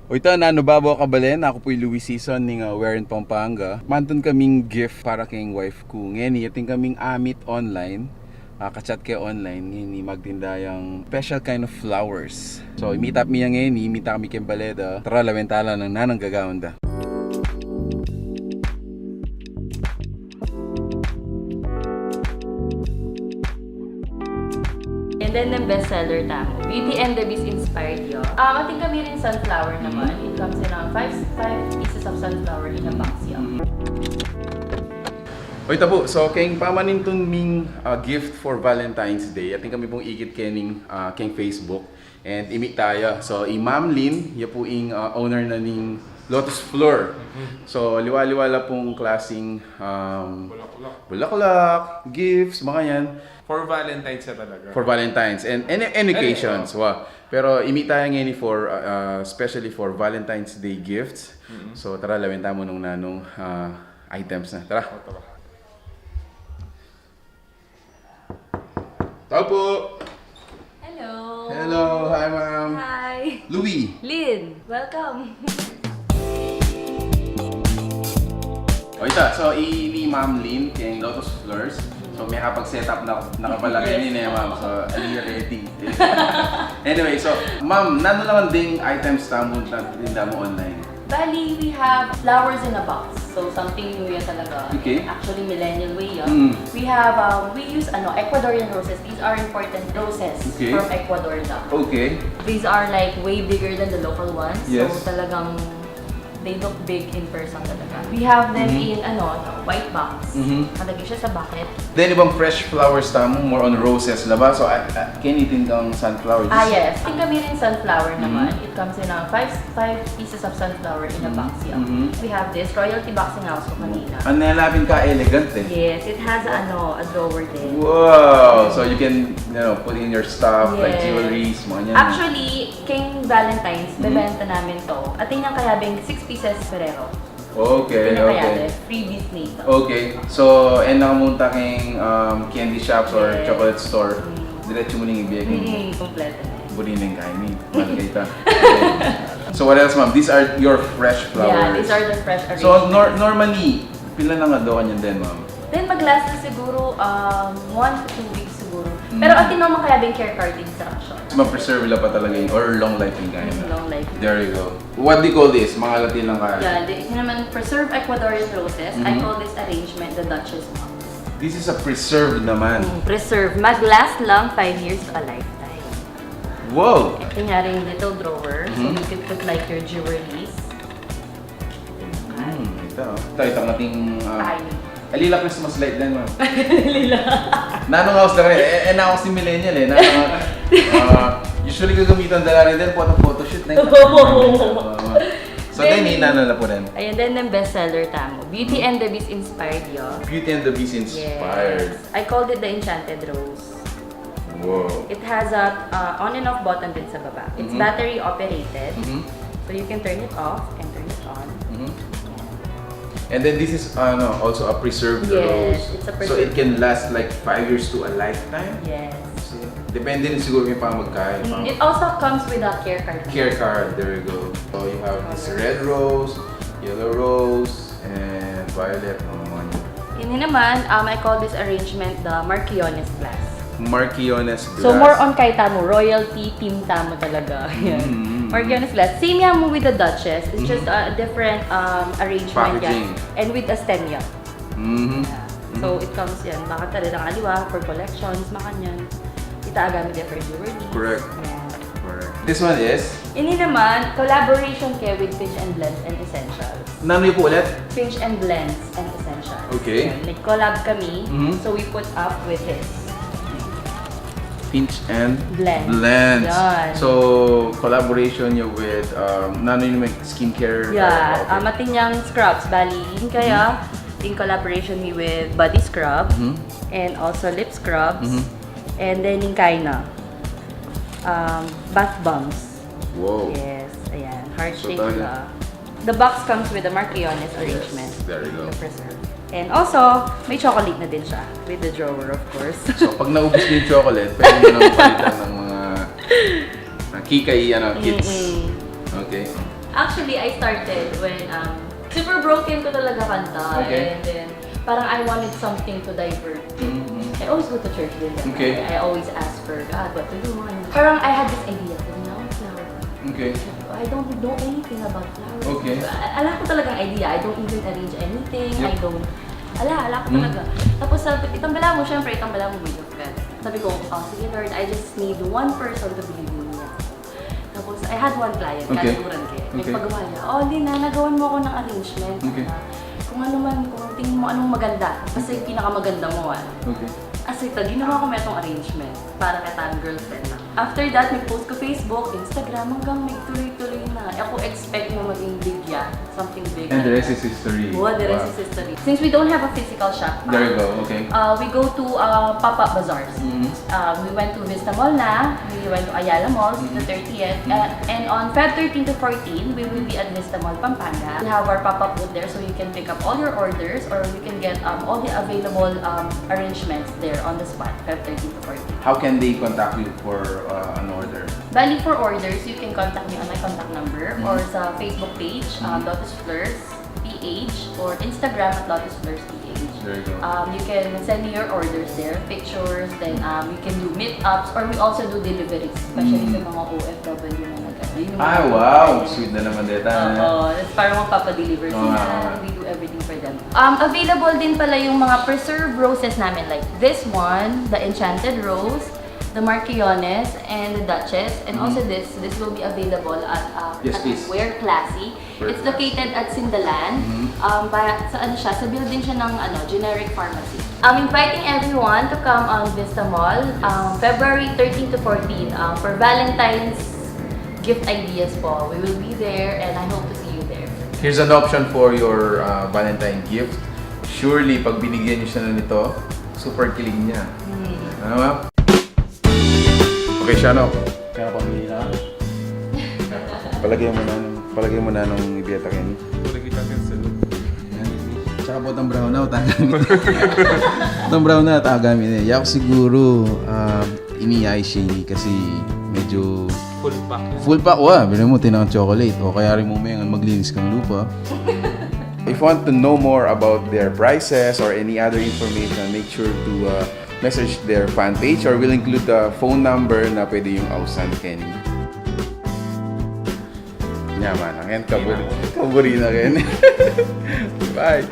O ito na, nababaw ka balen. Ako po'y Louis Season ng Wearin Pampanga. Manton kaming gift para kayong wife ko. Ngayon, yating kaming amit online. Kachat kayo online. Ngayon, magtinda yung special kind of flowers. So, i-meet up niya ngayon. I-meet kami kayong baleda. Tara, lawentala ng nanang gagawin da. And then the bestseller tamo, Beauty and the Beast inspired yo. Ating kami rin sunflower naman. It comes in 5 pieces of sunflower in a box yo. O ito po, so kayong pamanintong ming gift for Valentine's Day. Ating kami pong ikit kayong Facebook. And imik tayo. So, Ma'am Lynn, yan po yung owner na ning Lotus Floor. So, liwa-liwala pong klaseng bulaklak, gifts, mga yan. For Valentine's na talaga. For Valentine's and any occasions. Wow. Pero imik tayo ngayon for, especially for Valentine's Day gifts. So, tara, lawenta mo nung nanong items na. Tara. Tao po! Hello! Hello! Hi, ma'am! Hi! Louis! Lynn! Welcome! O ito, so ni Ma'am Lynn kayong Lotus Flowers. So may kapag-set up na nakapalagay niya ma'am. So, are you ready? Anyway, so ma'am, nano naman ding items tamo na tinda mo online? Bali, we have flowers in a box. So, something new yan talaga. Okay. Actually, millennial way yan. We have, we use Ecuadorian roses. These are important roses from Ecuador daw. Okay. These are like way bigger than the local ones. Yes. So, talagang they look big in person talaga. We have them in white box. Kalagay siya sa bucket. Then ibang fresh flowers tamo, more on roses laba. So kinitin kang sunflower. Yes. Think kami rin sunflower naman. It comes in 5 pieces of sunflower in a box yan. We have this royalty boxing house ko kanina. Ang nalapin ka, elegant eh. Yes, it has a drawer din. Wow! So you can, put in your stuff, like Yes. jewelries, mga yan. Actually, King Valentine's, bebenta namin to. Ating niyang kayabing 6 pieces perero. Okay, okay. Freebies nito. Okay. So, nakamunta kayong candy shops or Yes. chocolate store. Diretso mo nang ibigay. Kompleto na. Bunin kain ni. Malagayta. So, what else, ma'am? These are your fresh flowers. Yeah, these are the fresh arrangements. So, normally, pila lang nga kanyan din, ma'am? Then mag-last na siguro 1 to 2 weeks siguro. Pero atin naman kayabing care card instruction. Ma-preserve lang pa talaga yun, or long life yung kain. Long life. There you go. What do you call this? Mga Latin lang kaya? Yeah, yun naman preserved Ecuadorian roses. I call this arrangement the Duchess box. This is a preserved naman. Preserved. Mag-last lang 5 years to a lifetime. Wow! Ito nga rin little drawer. So you can put like your jewelries. Ito ang ating... Tiny. Alila Christmas light din, ma'am. Nanong house lang rin. Na-house ni millennial eh. Usually gagamitan dala rin din po ang photoshoot na yun. So then, hinanala po rin. Ayun, then yung bestseller tamo. Beauty and the Beast inspired yo. Beauty and the Beast inspired. Yes. I called it the Enchanted Rose. Wow. It has a on and off button din sa baba. It's battery operated. So you can turn it off and turn it on. And then this is also a preserved rose. It's a So it can last like 5 years to a lifetime? Yes. So, depende din siguro yung pamagkain. It also comes with a care card. Care card, there you go. So you have this red rose, yellow rose, and violet. Ini naman, I call this arrangement the Marquiones glass. Marquiones glass. So more on kay tamo, royalty team tamo talaga. Yan. Marquiones glass. Same yan mo with the Duchess. It's just a different arrangement Packaging. yan. And with a stem yan. So it comes yan. Baka talagang aliwa for collections, makanyan. Itaagamit yan for jewelry. Correct. Yeah. Correct. This one is? Ini naman, collaboration kayo with Pinch and Blends and Essentials. Nano po ulit? Pinch and Blends and Essentials. Okay. Yan. Nag-collab kami, so we put up with his. Pinch and Blends. Blends. So, collaboration nyo with, nano yung may skincare? Yeah, matinyang scrubs. Bali, yun kaya, in collaboration me with body scrub, and also lip scrubs, and then yung kaina, bath bombs. Wow. Yes, ayan, heart So, shape talaga- The box comes with a Marquiones arrangement. there you go. The preserve. And also, may chocolate na din siya, with the drawer of course. So, pag naubos niyo yung chocolate, pwede mo nang palitan ng mga kikay kits. Okay. Actually, I started when super broken ko talaga kanta. Okay. And then, parang I wanted something to divert. I always go to church din. Okay. I always ask for God what to do. Parang I had this idea. Flower. Okay. I don't know anything about flowers. Okay. Ala ko talagang idea. I don't even arrange anything. Yep. I don't... Ala ko talaga. Tapos sabi, itambala mo, syempre, itambala mo with God. Sabi ko, oh, sige Lord, I just need one person to believe in me. Tapos, I had one client, Okay. kalaturan kayo. May Okay. pagawa niya, oh, di na, nagawan mo ako ng arrangement. Okay. Kung ano man, kung tingin mo anong maganda. Kasi pinakamaganda mo, Okay. As ito, ginawa ko may itong arrangement para katang girlfriend na. After that, may post ko Facebook, Instagram, hanggang may tuloy-tuloy na. Ako expect mo maging big yan. Something big. And the rest is history. Oh, the rest is history. Since we don't have a physical shop, There you go, okay. we go to pop-up bazaars. We went to Vista Mall na, we went to Ayala Mall, the 30th, and on Feb 13 to 14, we will be at Vista Mall, Pampanga. We'll have our pop-up booth there so you can pick up all your orders or you can get all the available arrangements there on the spot, Feb 13 to 14. How can they contact you for an order? Bali, for orders, you can contact me on my contact number or sa Facebook page, Lotus Fleurs PH, or Instagram at Lotus Fleurs PH. There you go. You can send me your orders there, pictures, then you can do meetups, or we also do deliveries, especially sa mga OFW na Wow! Sweet na naman dito. Oo, that's parang magpapadeliver sila. Wow. We do everything for them. Available din pala yung mga preserved roses namin, like this one, the Enchanted Rose, the Marquiones, and the Duchess, and also this will be available at Yes, please. Wear Classy. Wear It's located at Sindalan. Sa building siya ng generic pharmacy. I'm inviting everyone to come on Vista Mall February 13 to 14 for Valentine's gift ideas po. We will be there and I hope to see you there. Here's an option for your Valentine gift. Surely, pag binigyan niyo siya na nito, super kilig niya. Ano ba? Okay, Shano. Kaya pamili na. Palagay mo na nung ibiyata kayo. Nakikita ka sa loob. Tsaka po itong brown na, tagamin. Itong brown na, tagamin eh. Yak siguro, ini-eye shady kasi medyo... Full pack. Full pack, bilhin mo, tinang chocolate. O kaya rin mo may maglinis kang lupa. If you want to know more about their prices or any other information, make sure to message their fan page or we'll include the phone number na pwede yung Ausan Kenny. Yaman, ang kaburi na rin. Bye!